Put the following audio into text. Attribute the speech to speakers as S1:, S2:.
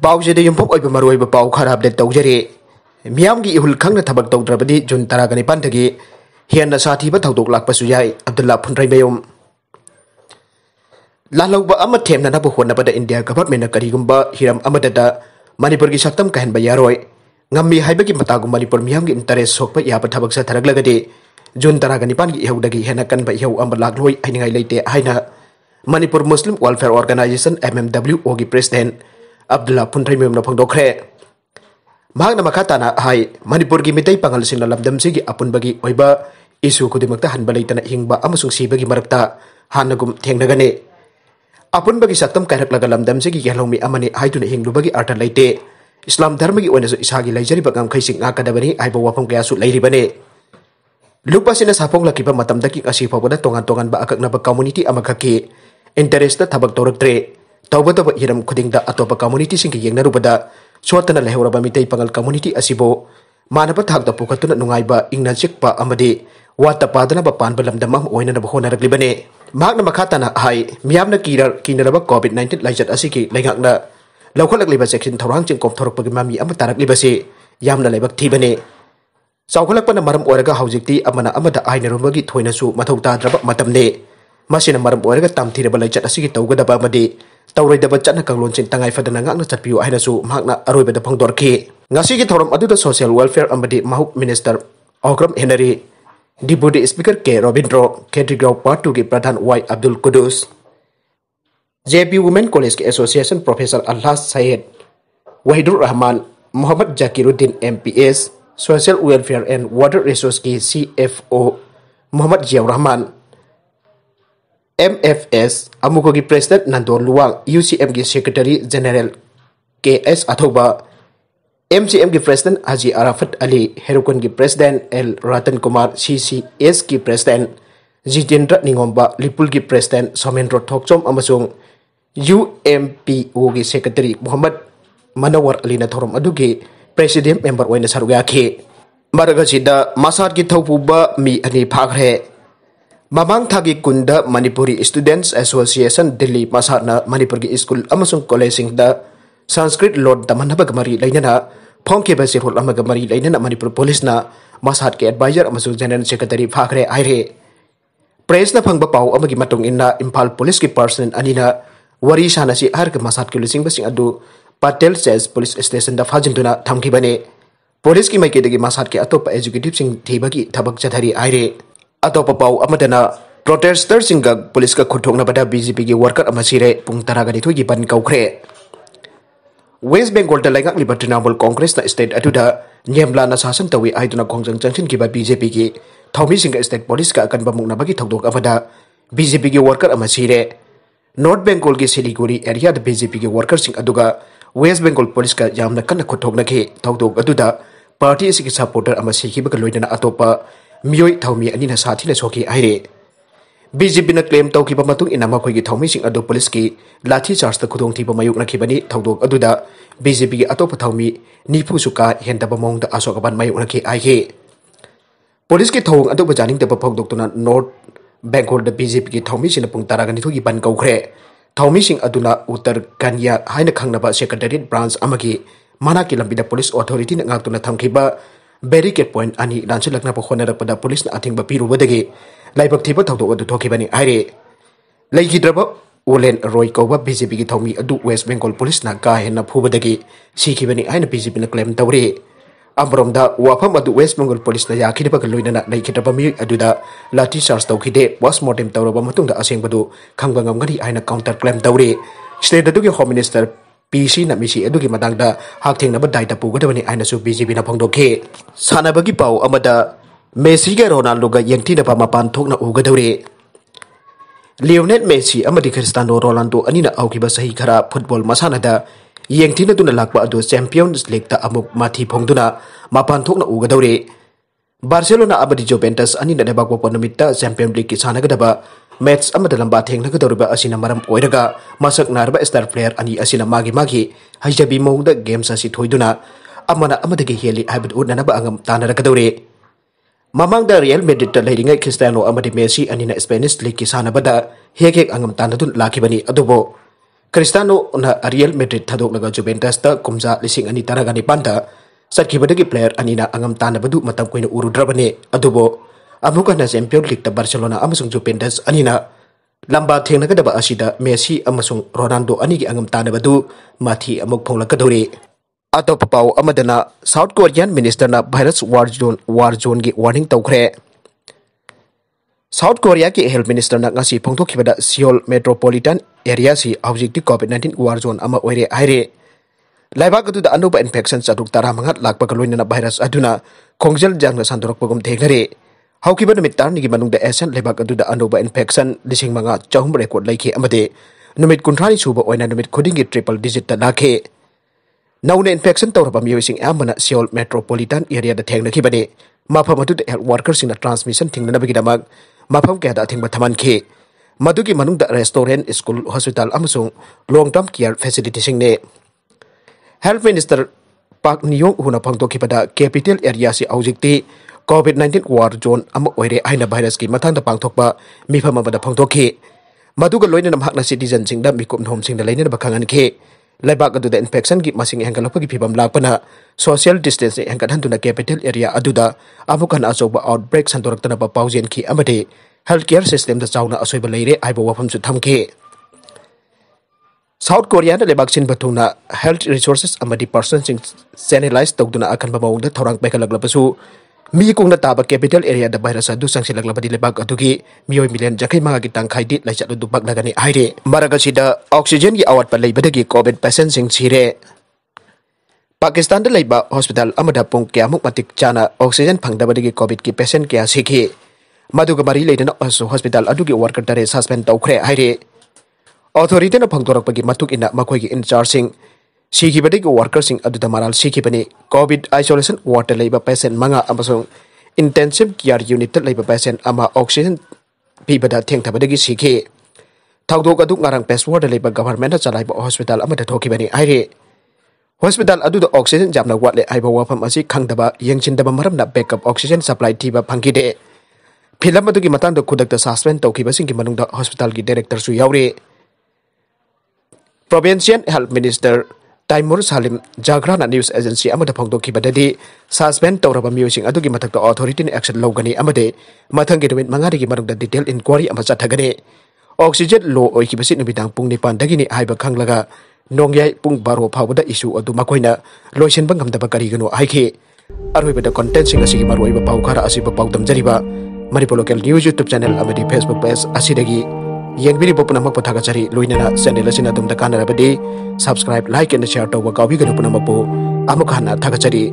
S1: पाउजे युम्फोक मरुब पाउ खर अपडेट तौजरे मियाम की इहुल खंग थबक तौद्रबदी जून 19 दगी हेन्ना साथीब थौदोक लाक्पसु याई अब्दुल्ला फुनद्रैमयुम लालौबा अमा थेमननबु होनबदा इंडिया गवर्नमेंट करिगुम्बा हिरम अमददा मणिपुर की सक्तम कहनबा यारोय ngami haibagi matagu manipur miyam gi interest sokpa yaba thabak sa tharaglagadi jun 19 gi ihudagi hena kan ba ihau amba lagloi ainingai leite haina manipur muslim welfare organization mmwo gi president Abdullah Puntraimem na phangdokre mahakna makata na hai manipur gi mitai pangal singna lamdam sigi apun bagi oiba isu kudimakta hanba leitana hingba amasung sibagi marakta hanagum thengnagane apun bagi saktam kairak lamdam sigi yalomi amani haiduna hinglubagi arta leite Islam धर्म की ओनसु इसागी लैजरिब गमखैसिंग नाकदबनी आइबो वाफम कयासु लैरिबने लुपासिना साफोंग लकिबा मतमदकी असि फबदा तोंगान तोंगान बा अककनबा community अमखकी interest थबक तौरक्त्रे तौबदब Hiram खुदिंगदा अतोपा community सिंग येंगनरुबदा सोतना लेहौरबा मितै पंगल community असिबो मानब थाकदा पुखतुना नुंगाइबा इंगना चिकपा अमदि वाता पादनबा Panba लमदमम ओइननबा होनरक्लिबने मागना मखाताना high मियामना कीनरबा कोविड-19 लाइजत असिकी लैंगाकना लौखलकलिबा section थौरांग चिंकोम थोरकपगी मामी अमा तारकलिबसे यामना लेबक थीबने चौखलकपना मरम ओरगा हौजिक्ति अमना अमदा आइनरुमगी थोइनसु मथौ ताद्रबा मतमने मसिना मरम ओरगा तामथीरबा लाइचत असिगी तौगदबा अमदि तौरैदबा चटना कंगलोन चिं तंगाइ Fadna ngakna chatpiu hainasu mahakna aroibada phangdorki ngasigi thoram aduda social welfare amadi mahuk minister okram henry deputy speaker k robindro category part 2 ki pradhan y abdul kudus JP Women College के association professor अल्लाह Syed Wahidur Rahman Mohammad Zakiruddin MPS social welfare and water resource की CFO Mohammad Ziaur Rahman MFS अमुको की president Nandor Luwang UCM की secretary general KS Athoba MCM की president Haji Arafat Ali हेरुकुन की president L Ratan Kumar CCS की प्रेसिडेंट जितेंद्र निंगोम्बा लिपुल की प्रेसिडेंट सोमेंद्र थोकचोम अमसुंग UMPO की सेक्रेटरी मोहम्मद मनोवर अली थोरम अदुगी प्रेसिडेंट मेंबर ओइना सरुगाखी मरगसिदा मसाद की थौपुबा मी अनि फाखरे ममांग थागी कुंदा मणिपुरी स्टूडेंट्स एसोसिएशन दिल्ली मसादना मणिपुर की स्कूल अमसुंग कॉलेजिंग दा संस्कृत लोड दमनबग मरी लैनना फोंकेबा सिरोल अमग मरी लैनना मणिपुर पुलिस ना मसाद के एडवाइजर अमसुंग जनरल सेक्रेटरी फाखरे आइरे प्रेस न फंगबा पाउ अमगी मतुंग इन्ना इम्फाल पुलिस की पर्सन अनिना वरी सानसी हरक मसाद की लुसिंग बसिंग अदु पटेल सेल्स पुलिस स्टेशन दा फाजिंदुना थमखिबने पुलिस की माइकेदगी मसाद के अतोप एजुकेटिव सिंग थीबगी थबक चथरी आइरे अतोप पाउ अमदना प्रोटेस्टर सिंग पुलिस का खुथोंगनबदा बीजेपी की वर्कर अमसिरे पुंग 12 की बन कौखरे वेस्ट बेंगल दा लाइंगाकलिबा तृणमूल कांग्रेस ना स्टेट अदुदा नियमला ना शासन तवी आइदुना खोंजंग जंक्शन की बीजेपी की थौमी सिंग स्टेट पुलिस का अकनबा मुंगनबगी थौदोक अमदा बीजेपी की वर्कर अमसिरे नॉर्थ बेंगल की सिलीगुड़ी एरिया बीजेपी के वर्कर सिंह अदुगा वेस्ट बेंगल पुलिस का यामना कन्ना खुथोकनखे थौदोक अदुदा पार्टी की सपोर्टर अमा सिखिबक लोइदना अतोपा मियोय थौमी अनिना साथीना सोखी आइरे बीजेपी न क्लेम तौखिबा मतुंग इना मखोय की थौमी सिंह अदु पुलिस की लाठी चार्ज त खुदोंग थीबा मायुकनखिबनी थौदोक अदुदा बीजेपी की अतोपा थौमी निफु सुका हेंदबा मोंगदा अशोकबान मायुकनखि आइहे पुलिस की थौंग अदु बजानिंग तब फौदोक्तुना नॉर्थ बेंगल बीजेपी की थौमी सिंह पुंग 12 की बन कौखरे थौमी सिंह अदुना उत्तर कन्या हाइन खंगनबा सेक्रेटरिएट ब्रांच अमगी माना की लंबिदा पुलिस अथॉरिटी न ngakतुना थमखिबा बैरिकेड पॉइंट अनि लांचलकना होनरपदा पुलिस न अथिंग पिरुबदगी लाइबक थीबा थौदोक अदु थोखिबनी आइरे लैगिद्रब ओलेन रॉय कौबा बीजेपी की थौमी अदु वेस्ट बेंगल पुलिस न का हेन फुबदगी सिखिबनी आइन बीजेपी न क्लेम तौरे अमरोमदा वाफम अदु वेस्ट बेंगल पुलिस न याखिदबक लोइनना लैखिद्रब मिय अदुदा लाठी चार्ज तौखिदे पोस्टमार्टम तौरबा मतुंगदा असेंबदु खंगबा ngamgani आइन काउंटर क्लेम तौरे स्टेट अदुगी home minister PC na misi adugi madangda hakthengna daita pugadabani ainasu BJP na phangdokhe sanabagi pau amada Messi ga Ronaldo ga Yengthinaba Mapan thokna Ugadouri Lionel Messi amadi Cristiano Ronaldo anina aukiba sahi khara football masanada Yengthinaduna lakpa adu Champions League ta amuk mathi phongduna Mapan thokna Ugadouri Barcelona abadi Juventus anina Leibakpokpa Numitki Champions League ki sanagadaba match लंबा थेंगनगदौरिबा असिना मरम ओइरगा मसक नारबा star player अनि असिना मागी हजबी मौंग games असी थोइदुना अमना अमदगी हेली हाइबद उडनबा अंगम तानरगदौरे ममांग रियल मेड्रिड लेरिंगै क्रिस्टियानो अमदि मेसी अनिना स्पेनिश लीग की सानबदा हेक अंगम तानदुन लाखिबनी अदुबो Cristiano na Real Madrid Thoudok Lakpa Juventus ta kumja lising ani taragani panta satkibadagi player anina angam tanabadu matam koina urudrabane adubo amuka na Champions League ta Barcelona amasung Juventus anina lamba thengnagadaba asida Messi amasung Ronaldo anigi angam tanabadu mathi amuk phonglakadori atop pau amadana South Korean minister na virus war zone gi warning Toukhre. South Korea ki health minister na ngasi phongthokibada Seoul metropolitan area si objective COVID-19 war zone ama oire aire Leibakpokpa da anuba infection saduk tara mangat lakpa kaloina na virus aduna khongjal jangna sandorok pagum thegnare haukiba numit tar nigi manungda asian Leibakpokpa da anuba infection lising manga chahum record laiki amade numit kunthani suba oina numit khodingi triple digit ta lakhe nauna infection tawraba miyosing amana Seoul metropolitan area da thengnakhibane mafam adu da health workers in transmission thingna bigidamak mafam kaya da thingba thaman khe madugi manungda restaurant school hospital amasung long term care facility singne health minister Park Niyong huna pangtokibada capital area si aujikti COVID-19 war zone ama oire aina virus ki mathangda pangthokpa mifam amada pangtokhi maduga loina namhakna citizen singda mikum home singda leina bakhangan khe Leibakpokpa da infection gi masing hengkalapa gi phibam lakpana social distance hengkadhanduna capital area aduda amukan asoba outbreak santoraktana ba paujen ki amade healthcare system da chauna asoiba leire aibo wafam su thamke South Korea da lebaksin batuna health resources amadi persons sanitize tawduna akan bamawda thorang pekalaklapasu mi kungna taba capital area da virus adu sangsilaklapadi Leibakpokpa gi miyoi million jakai manga gi tangkhai dit laichat du baklagani aire maragasi oxygen gi awat pa leibadagi covid patient sing Sikhre Pakistan da leiba hospital amada Pung kayamuk matik chana oxygen fngdabadagi covid ki patient kya sikhi maduga mari leidana hospital adugi worker tare suspend Toukhre aire authority na phangdorakpagi matuk ina makoi gi in charge sing Sikhibadagi workers sing aduda maral sikhibani covid isolation ward leiba patient manga amasung intensive care unit leiba patient ama oxygen pibada thengthabadagi sikhi Thoudok adu ngarang password leiba government chalaiba hospital amada thokibani aire hospital aduda oxygen jamna watle aiba wafam asi khangdaba Yengthinaba maramna backup oxygen supply thiba phangide philam adugi matangda khudakta suspend tawkibasingki manungda hospital gi director su yaure provincial health minister Taimur Salim Jagrana news agency amada phongdokibadadi suspend tawraba miyosing adugi mathakta authority ni action logani amade mathangi numit mangari gi manungda detail inquiry ama chathagane oxygen low oikibasi numidang pung 9 dagini haiba khanglaga nongyai pung 12 phawada issue adu makoina loisenba ngamdaba karigano haikhe arhoibada content sing asigi maroiba pawkhara asiba pawdam jariba Manipur local news YouTube channel amadi Facebook page asidagi yengbiri bopuna makpathaga chari loinana channel asina dumda kanarabadi subscribe like and share tawba kawi ganu puna mapu amukhana thagachari